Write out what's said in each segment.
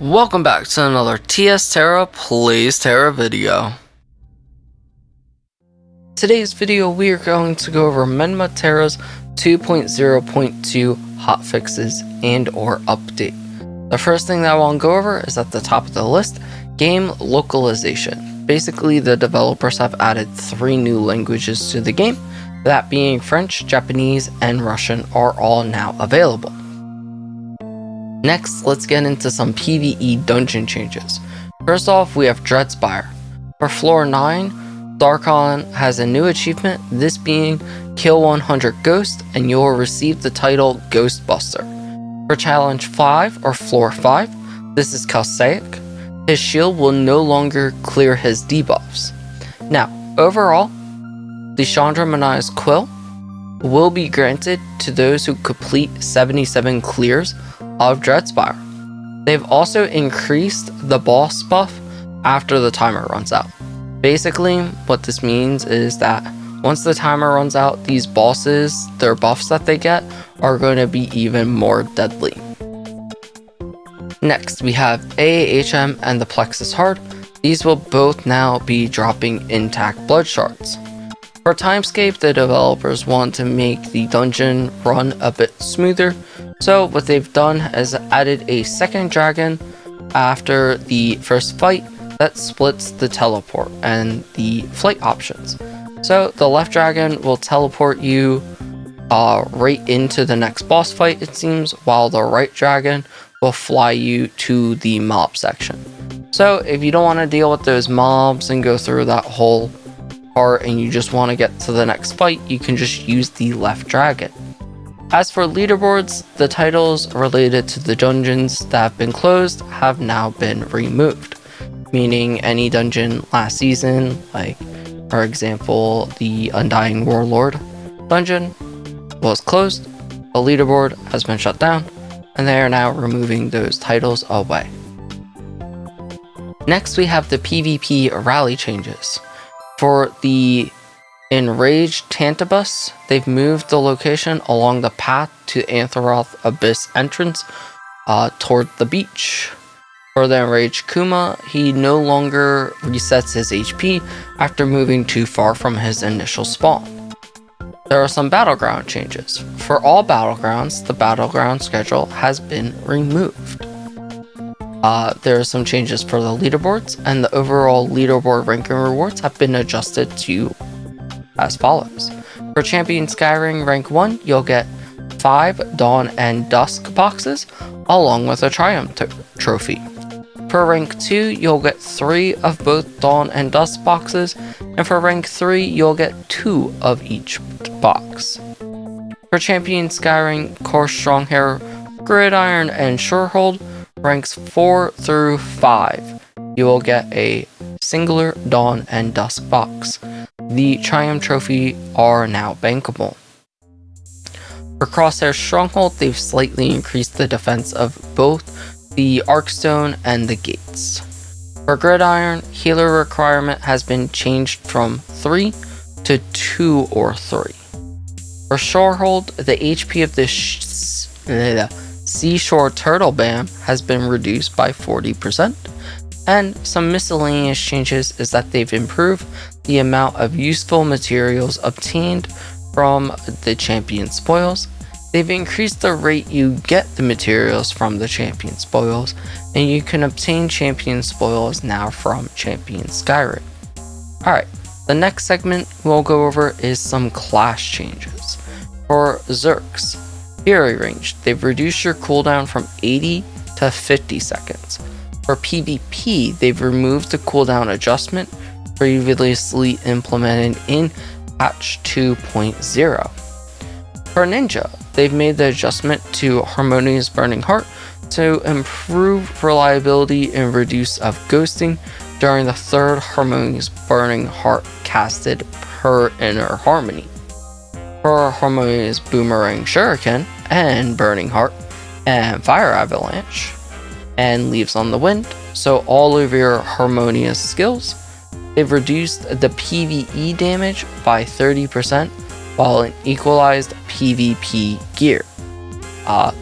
Welcome back to another Tera Plays Tera video. Today's video we are going to go over Menma Tera's 2.0.2 hotfixes and or update. The first thing that I want to go over is at the top of the list, game localization. Basically, the developers have added 3 new languages to the game, that being French, Japanese, and Russian are all now available. Next, let's get into some PvE dungeon changes. First off, we have Dreadspire. For floor 9, Darkon has a new achievement, this being kill 100 ghosts and you will receive the title Ghostbuster. For challenge 5 or floor 5, this is Cossack. His shield will no longer clear his debuffs. Now, overall, the Chandra Manai's Quill will be granted to those who complete 77 clears of Dreadspire. They've also increased the boss buff after the timer runs out. Basically, what this means is that once the timer runs out, these bosses, their buffs that they get, are going to be even more deadly. Next, we have AAHM and the Plexus Heart. These will both now be dropping intact blood shards. For Timescape, the developers want to make the dungeon run a bit smoother, so what they've done is added a second dragon after the first fight that splits the teleport and the flight options. So the left dragon will teleport you right into the next boss fight, it seems, while the right dragon will fly you to the mob section. So if you don't want to deal with those mobs and go through that whole part and you just want to get to the next fight, you can just use the left dragon. As for leaderboards, the titles related to the dungeons that have been closed have now been removed, meaning any dungeon last season, like for example the Undying Warlord dungeon, was closed, the leaderboard has been shut down, and they are now removing those titles away. Next we have the PvP rally changes. For the Enraged Tantabus, they've moved the location along the path to Anthoroth Abyss entrance toward the beach. For the Enraged Kuma, he no longer resets his HP after moving too far from his initial spawn. There are some battleground changes. For all battlegrounds, the battleground schedule has been removed. There are some changes for the leaderboards, and the overall leaderboard ranking rewards have been adjusted to as follows. For Champion Skyring rank 1, you'll get 5 Dawn and Dusk boxes along with a Triumph trophy. For rank 2, you'll get 3 of both Dawn and Dusk boxes, and for rank 3, you'll get 2 of each box. For Champion Skyring, Course Stronghair, Gridiron, and Surehold, ranks 4 through 5, you will get a singular Dawn and Dusk box. The Triumph trophy are now bankable. For Crosshair Stronghold, they've slightly increased the defense of both the Arkstone and the gates. For Gridiron, healer requirement has been changed from 3 to 2 or 3. For Shorehold, the HP of the Seashore Turtle Bam has been reduced by 40%. And some miscellaneous changes is that they've improved the amount of useful materials obtained from the champion spoils. They've increased the rate you get the materials from the champion spoils, and you can obtain champion spoils now from Champion Skyrim. Alright, the next segment we'll go over is some class changes. For Zerks, Fury Range, they've reduced your cooldown from 80 to 50 seconds. For PvP, they've removed the cooldown adjustment previously implemented in patch 2.0. For Ninja, they've made the adjustment to Harmonious Burning Heart to improve reliability and reduce of ghosting during the 3rd Harmonious Burning Heart casted per Inner Harmony. For Harmonious Boomerang Shuriken and Burning Heart and Fire Avalanche and Leaves on the Wind, so all of your harmonious skills, they've reduced the PvE damage by 30% while in equalized PvP gear.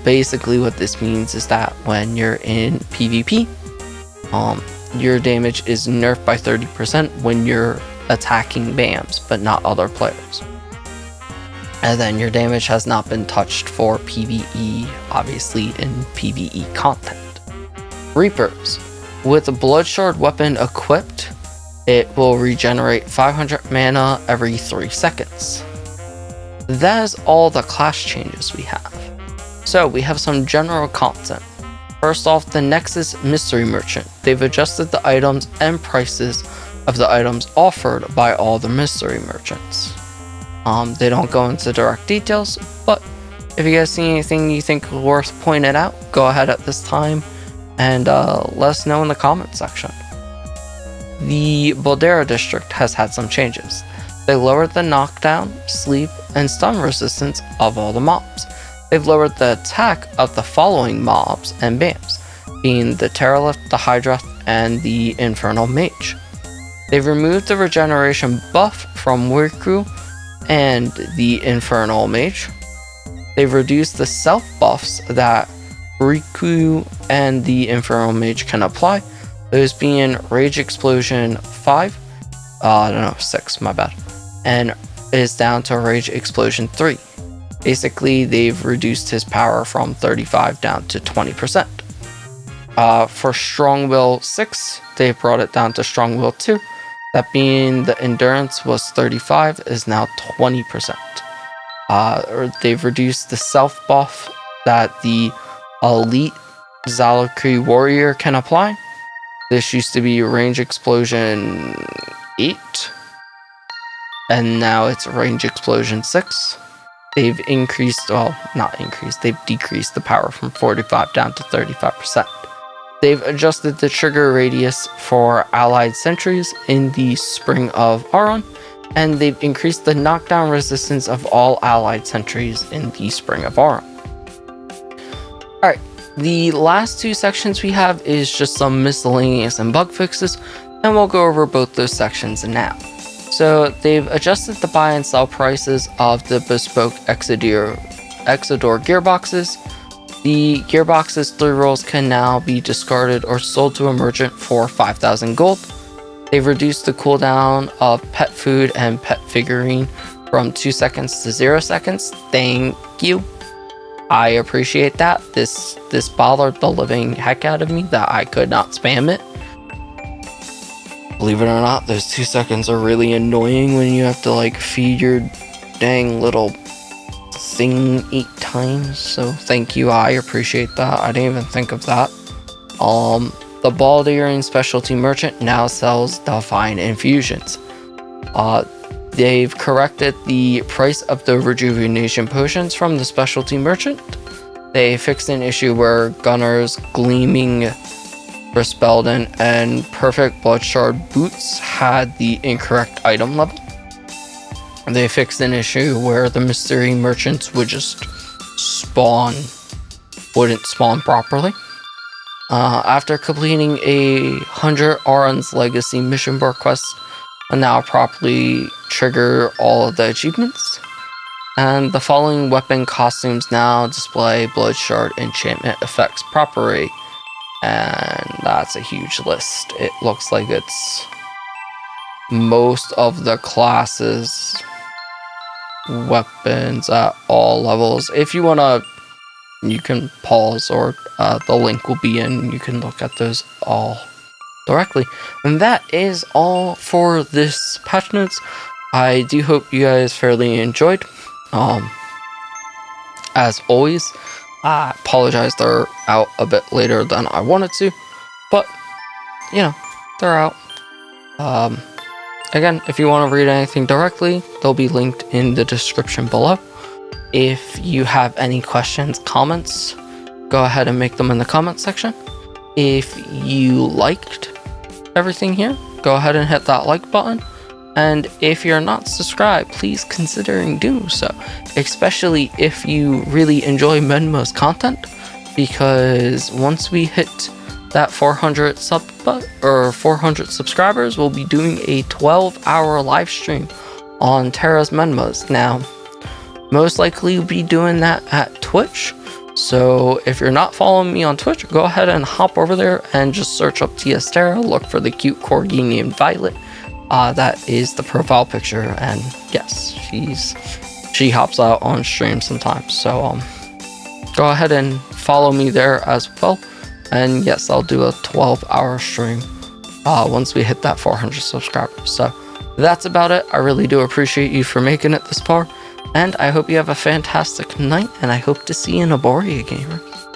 Basically what this means is that when you're in PvP. Your damage is nerfed by 30% when you're attacking BAMs, but not other players. And then your damage has not been touched for PvE, obviously in PvE content. Reapers. With a Blood Shard weapon equipped, it will regenerate 500 mana every 3 seconds. That is all the class changes we have. So we have some general content. First off, the Nexus Mystery Merchant. They've adjusted the items and prices of the items offered by all the mystery merchants. They don't go into direct details, but if you guys see anything you think worth pointing out, go ahead at this time and let us know in the comment section. The Boldera district has had some changes. They lowered the knockdown, sleep, and stun resistance of all the mobs. They've lowered the attack of the following mobs and BAMs, being the Terralift, the Hydra, and the Infernal Mage. They've removed the regeneration buff from Wurku and the Infernal Mage. They've reduced the self buffs that Riku and the Infernal Mage can apply, those being Rage Explosion 6, my bad, and is down to Rage Explosion 3. Basically, they've reduced his power from 35 down to 20%. For Strong Will 6, they brought it down to Strong Will 2. That being the endurance was 35, is now 20%. They've reduced the self buff that the Elite Zalakri Warrior can apply. This used to be Range Explosion 8, and now it's Range Explosion 6. They've decreased the power from 45 down to 35%. They've adjusted the trigger radius for allied sentries in the Spring of Aron, and they've increased the knockdown resistance of all allied sentries in the Spring of Aron. Alright, the last 2 sections we have is just some miscellaneous and bug fixes, and we'll go over both those sections now. So they've adjusted the buy and sell prices of the bespoke Exodore gearboxes. The gearbox's 3 rolls can now be discarded or sold to a merchant for 5,000 gold. They've reduced the cooldown of pet food and pet figurine from 2 seconds to 0 seconds. Thank you. I appreciate that. This bothered the living heck out of me that I could not spam it. Believe it or not, those 2 seconds are really annoying when you have to like feed your dang little thing 8 times. So thank you, I appreciate that. I didn't even think of that. The Baldarian Specialty Merchant now sells Divine Infusions. They've corrected the price of the Rejuvenation Potions from the Specialty Merchant. They fixed an issue where Gunner's Gleaming Respelden and Perfect Blood Shard boots had the incorrect item level. They fixed an issue where the mystery merchants would just wouldn't spawn properly. After completing 100 Aron's Legacy mission bar quests, and now properly trigger all of the achievements. And the following weapon costumes now display Blood Shard enchantment effects properly. And that's a huge list. It looks like it's most of the classes weapons at all levels. If you want to, you can pause, or the link will be in. You can look at those all directly. And that is all for this patch notes. I do hope you guys fairly enjoyed. As always, I apologize they're out a bit later than I wanted to, but you know, they're out. Again, if you want to read anything directly, they'll be linked in the description below. If you have any questions, comments, go ahead and make them in the comment section. If you liked everything here, go ahead and hit that like button. And if you're not subscribed, please consider doing so, especially if you really enjoy Menma's content, because once we hit that 400 subscribers, we'll be doing a 12-hour live stream on Tera's Menmas. Now, most likely we'll be doing that at Twitch, So if you're not following me on Twitch, go ahead and hop over there and just search up TS Tera, look for the cute corgi named Violet. That is the profile picture, and yes, she hops out on stream sometimes. So go ahead and follow me there as well. And yes, I'll do a 12-hour stream once we hit that 400 subscribers. So that's about it. I really do appreciate you for making it this far, and I hope you have a fantastic night, and I hope to see you in Aboria, gamers.